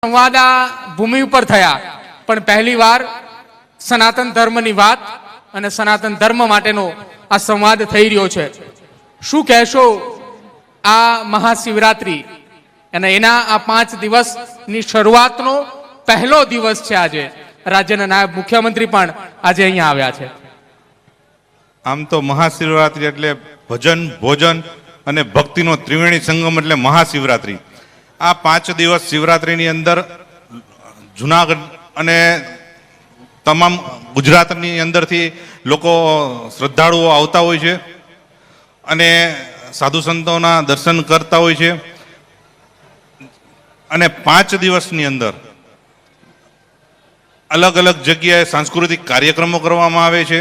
સંવાદ આ ભૂમિ ઉપર થયા, પણ પહેલી વાર સનાતન ધર્મની વાત અને સનાતન ધર્મ માટેનો આ સંવાદ થઈ રહ્યો છે. શું કહેશો આ મહાશિવરાત્રી અને એના આ 5 દિવસની શરૂઆતનો પહેલો દિવસ છે આજે. રાજ્યના નાયબ મુખ્યમંત્રી પણ આજે અહીંયા આવ્યા છે. આમ તો મહાશિવરાત્રી એટલે ભજન, ભોજન અને ભક્તિનો ત્રિવેણી સંગમ એટલે મહાશિવરાત્રી. આ 5 દિવસ શિવરાત્રીની અંદર જુનાગઢ અને તમામ ગુજરાતની અંદરથી લોકો શ્રદ્ધાળુઓ આવતા હોય છે અને સાધુ સંતોના દર્શન કરતા હોય છે. અને 5 દિવસની અંદર અલગ અલગ જગ્યાએ સાંસ્કૃતિક કાર્યક્રમો કરવામાં આવે છે.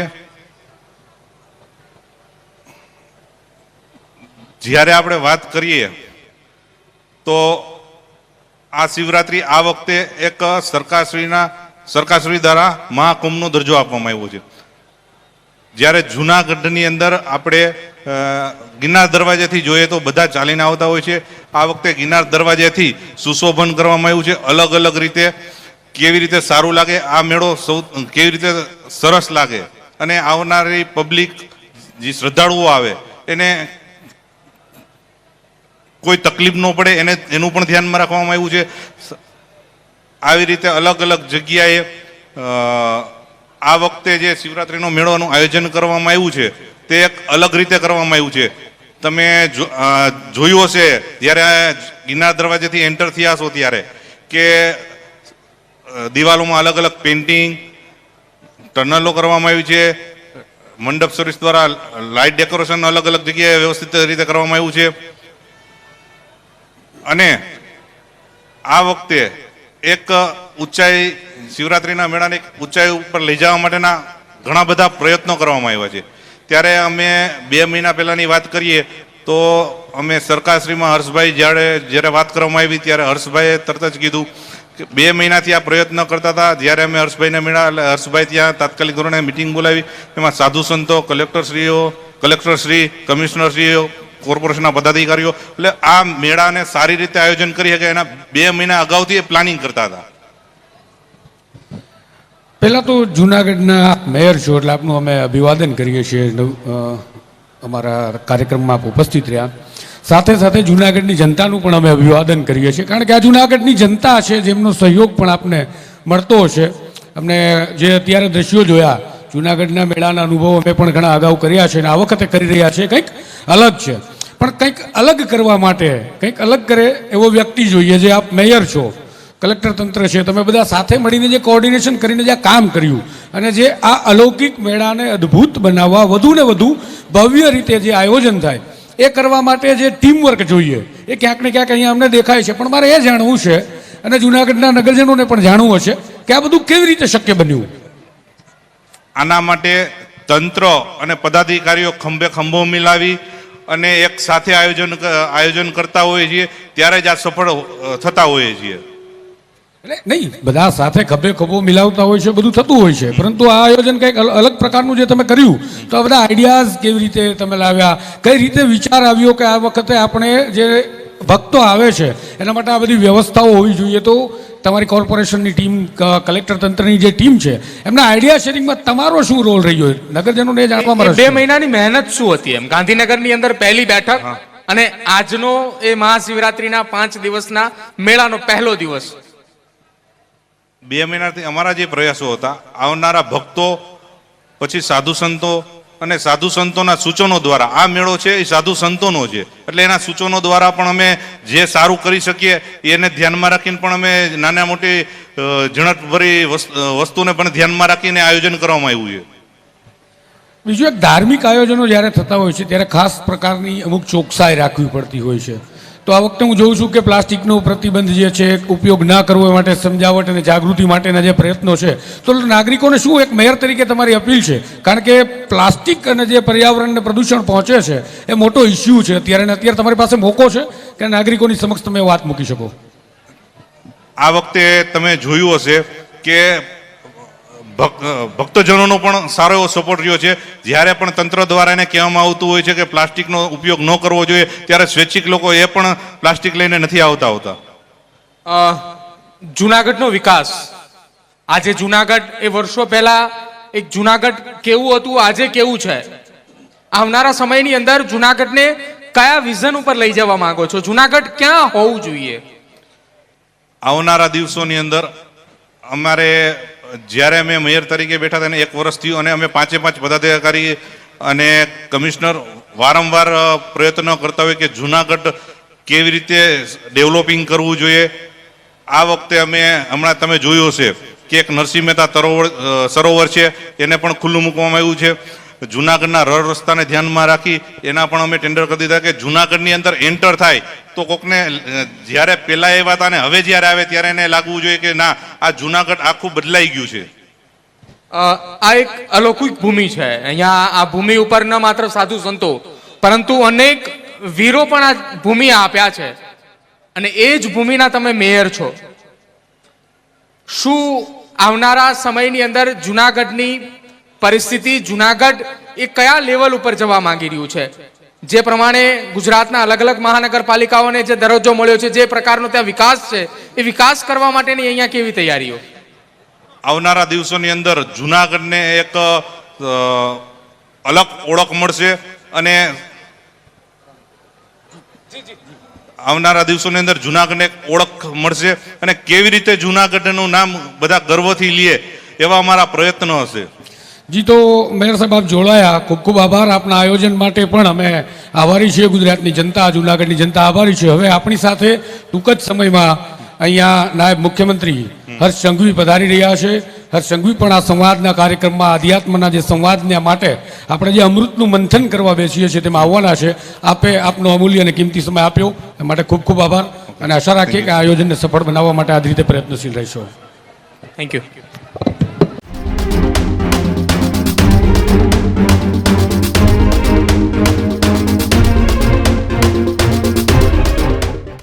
જ્યારે આપણે વાત કરીએ તો આ શિવરાત્રી આ વખતે એક સરકારશ્રી દ્વારા મહાકુંભનો દરજ્જો આપવામાં આવ્યો છે. જ્યારે જૂનાગઢની અંદર આપણે ગિરનાર દરવાજાથી જોઈએ તો બધા ચાલીને આવતા હોય છે. આ વખતે ગિરનાર દરવાજાથી સુશોભન કરવામાં આવ્યું છે. અલગ અલગ રીતે કેવી રીતે સારું લાગે આ મેળો, કેવી રીતે સરસ લાગે અને આવનારી પબ્લિક જે શ્રદ્ધાળુઓ આવે એને કોઈ તકલીફ ન પડે એનું પણ ધ્યાનમાં રાખવામાં આવ્યું છે. આવી રીતે અલગ અલગ જગ્યાએ આ વખતે જે શિવરાત્રીનો મેળોનું આયોજન કરવામાં આવ્યું છે તે એક અલગ રીતે કરવામાં આવ્યું છે. તમે જોયું હશે જ્યારે ગિરનાર દરવાજેથી એન્ટર થયા છો ત્યારે કે દિવાલોમાં અલગ અલગ પેઇન્ટિંગ, ટનલો કરવામાં આવી છે. મંડપ સર્વિસ દ્વારા લાઇટ ડેકોરેશન અલગ અલગ જગ્યાએ વ્યવસ્થિત રીતે કરવામાં આવ્યું છે. અને આ વખતે એક ઊંચાઈ, શિવરાત્રીના મેળાને એક ઊંચાઈ ઉપર લઈ જવા માટેના ઘણા બધા પ્રયત્નો કરવામાં આવ્યા છે. ત્યારે અમે 2 મહિના પહેલાંની વાત કરીએ તો અમે સરકારશ્રીમાં હર્ષભાઈ જ્યારે વાત કરવામાં આવી ત્યારે હર્ષભાઈએ તરત જ કીધું કે 2 મહિનાથી આ પ્રયત્ન કરતા હતા. જ્યારે અમે હર્ષભાઈને મળ્યા એટલે હર્ષભાઈ ત્યાં તાત્કાલિક ધોરણે મિટિંગ બોલાવી. એમાં સાધુ સંતો, કલેક્ટરશ્રી, કમિશનરશ્રીઓ, કોર્પોરેશનના પદાધિકારીઓ, એટલે આ મેળાને સારી રીતે આયોજન કરી શકે એના 2 મહિના અગાઉથી પ્લાનિંગ કરતા હતા. પહેલાં તો જૂનાગઢના મેયર છો એટલે આપનું અમે અભિવાદન કરીએ છીએ. અમારા કાર્યક્રમમાં આપ ઉપસ્થિત રહ્યા. સાથે સાથે જૂનાગઢની જનતાનું પણ અમે અભિવાદન કરીએ છીએ, કારણ કે આ જૂનાગઢની જનતા છે જેમનો સહયોગ પણ આપને મળતો હશે. અમને જે અત્યારે દ્રશ્યો જોયા જૂનાગઢના મેળાના અનુભવો અમે પણ ઘણા અગાઉ કર્યા છે અને આ વખતે કરી રહ્યા છે. કંઈક અલગ છે, પણ કંઈક અલગ કરવા માટે કંઈક અલગ કરે એવો વ્યક્તિ જોઈએ. જે આપ મેયર છો, કલેક્ટર તંત્ર છે, તમે બધા સાથે મળીને જે કોઓર્ડિનેશન કરીને જે કામ કર્યું અને જે આ અલૌકિક મેળાને અદ્ભુત બનાવવા, વધુ ને વધુ ભવ્ય રીતે જે આયોજન થાય એ કરવા માટે જે ટીમવર્ક જોઈએ એ ક્યાંક ને ક્યાંક અહીંયા અમને દેખાય છે. પણ મારે એ જાણવું છે અને જૂનાગઢના નગરજનોને પણ જાણવું હશે કે આ બધું કેવી રીતે શક્ય બન્યું. આના માટે તંત્ર અને પદાધિકારીઓ ખંભે ખંભો મિલાવી અને એક સાથે આયોજન કરતા હોઈએ છીએ ત્યારે જ આ સફળ થતા હોઈએ છીએ. એટલે નહીં, બધા સાથે ખભે ખભો મિલાવતા હોય છે, બધું થતું હોય છે, પરંતુ આ આયોજન કંઈક અલગ પ્રકારનું જે તમે કર્યું તો આ બધા આઈડિયાઝ કેવી રીતે તમે લાવ્યા, કઈ રીતે વિચાર આવ્યો કે આ વખતે આપણે જે ભક્તો આવે છે એના માટે આ બધી વ્યવસ્થાઓ હોવી જોઈએ. તો તમારી કોર્પોરેશનની ટીમ, કલેક્ટર તંત્રની જે ટીમ છે એમના આઈડિયા શેરિંગમાં તમારો શું રોલ રહ્યો? નગરજનોને જાણવા મળે 2 મહિનાની મહેનત શું હતી એમ. ગાંધીનગરની અંદર પહેલી બેઠક અને આજનો એ મહાશિવરાત્રીના 5 દિવસના મેળાનો પહેલો દિવસ. 2 મહિનાથી અમારા જે પ્રયાસો હતા, આવનારા ભક્તો, પછી સાધુ સંતો અને સાધુ સંતોના સૂચનો દ્વારા, આ મેળો છે એ સાધુ સંતોનો છે એટલે એના સૂચનો દ્વારા પણ અમે જે સારું કરી શકીએ એને ધ્યાનમાં રાખીને પણ અમે નાના મોટી ઝીણવટભરી વસ્તુને પણ ધ્યાનમાં રાખીને આયોજન કરવામાં આવ્યું છે. બીજું એક ધાર્મિક આયોજનો જ્યારે થતા હોય છે ત્યારે ખાસ પ્રકારની અમુક ચોકસાઈ રાખવી પડતી હોય છે. તો આ વખતે હું જોઉં છું કે પ્લાસ્ટિકનો પ્રતિબંધ જે છે ઉપયોગ ના કરવો એ માટે સમજાવટ અને જાગૃતિ માટેના જે પ્રયત્નો છે, તો નાગરિકોને શું એક મેયર તરીકે તમારી અપીલ છે? કારણ કે પ્લાસ્ટિક અને જે પર્યાવરણને પ્રદૂષણ પહોંચે છે એ મોટો ઇસ્યુ છે અત્યારે, અને અત્યારે તમારી પાસે મોકો છે કે નાગરિકોની સમક્ષ તમે વાત મૂકી શકો. આ વખતે તમે જોયું હશે કે ભક્તજનોનો પણ સારો એવો સપોર્ટ રહ્યો છે. જ્યારે પણ તંત્ર દ્વારા એને કહેવામાં આવતું હોય છે કે પ્લાસ્ટિકનો ઉપયોગ ન કરવો જોઈએ ત્યારે સ્વૈચ્છિક લોકો એ પણ પ્લાસ્ટિક લઈને નથી આવતા. જુનાગઢનો વિકાસ, આજે જુનાગઢ એ વર્ષો પહેલા એક જુનાગઢ કેવું હતું, આજે કેવું છે, આવનારા સમયની અંદર જુનાગઢને કયા વિઝન ઉપર લઈ જવા માંગો છો? જુનાગઢ ક્યાં હોવું જોઈએ? આવનારા દિવસોની અંદર અમારે જ્યારે અમે મેયર તરીકે બેઠા હતા એને 1 વર્ષ થયું અને અમે 5 પદાધિકારી અને કમિશનર વારંવાર પ્રયત્નો કરતા હોય કે જુનાગઢ કેવી રીતે ડેવલપિંગ કરવું જોઈએ. આ વખતે અમે હમણાં તમે જોયું હશે કે એક નરસિંહ મહેતા સરોવર છે એને પણ ખુલ્લું મૂકવામાં આવ્યું છે. જુનાગઢના રસ્તાને ધ્યાનમાં રાખી એના પણ અમે ટેન્ડર કરી દીધા કે જુનાગઢની અંદર એન્ટર થાય તો કોકને જ્યારે પહેલા આવ્યા હતા ને હવે જ્યારે આવે ત્યારે એને લાગવું જોઈએ કે ના, આ જુનાગઢ આખું બદલાઈ ગયું છે. આ એક અલૌકિક ભૂમિ છે. અહીંયા આ ભૂમિ ઉપર ન માત્ર સાધુ સંતો પરંતુ અનેક વીરો પણ આ ભૂમિ આપ્યા છે અને એ જ ભૂમિના તમે મેયર છો. શું આવનારા સમયની અંદર જુનાગઢની પરિસ્થિતિ, જુનાગઢ એ કયા લેવલ ઉપર જવા માંગી રહ્યું છે? જે પ્રમાણે ગુજરાતના અલગ અલગ મહાનગરપાલિકાઓને જે દરજ્જો મળ્યો છે, જે પ્રકારનો ત્યાં વિકાસ છે, એ વિકાસ કરવા માટેની અહીંયા કેવી તૈયારીઓ? આવનારા દિવસોની અંદર જુનાગઢને એક અલગ ઓળખ મળશે અને આવનારા દિવસોની અંદર જુનાગઢને એક ઓળખ મળશે અને કેવી રીતે જુનાગઢનું નામ બધા ગર્વથી લે એવા અમારા પ્રયત્નો હશે. જી, તો મેયર સાહેબ આપ જોડાયા, ખૂબ ખૂબ આભાર. આપના આયોજન માટે પણ અમે આભારી છીએ. ગુજરાતની જનતા, જુનાગઢની જનતા આભારી છે. હવે આપણી સાથે ટૂંક જ સમયમાં અહીંયા નાયબ મુખ્યમંત્રી હર્ષ સંઘવી પધારી રહ્યા છે. હર્ષ સંઘવી પણ આ સંવાદના કાર્યક્રમમાં અધ્યાત્મના જે સંવાદને માટે આપણે જે અમૃતનું મંથન કરવા બેસીએ છીએ તેમાં આવવાના છે. આપે આપનો અમૂલ્ય અને કિંમતી સમય આપ્યો એ માટે ખૂબ ખૂબ આભાર અને આશા રાખીએ કે આ આયોજનને સફળ બનાવવા માટે આ જ રીતે પ્રયત્નશીલ રહેશો. Thank you.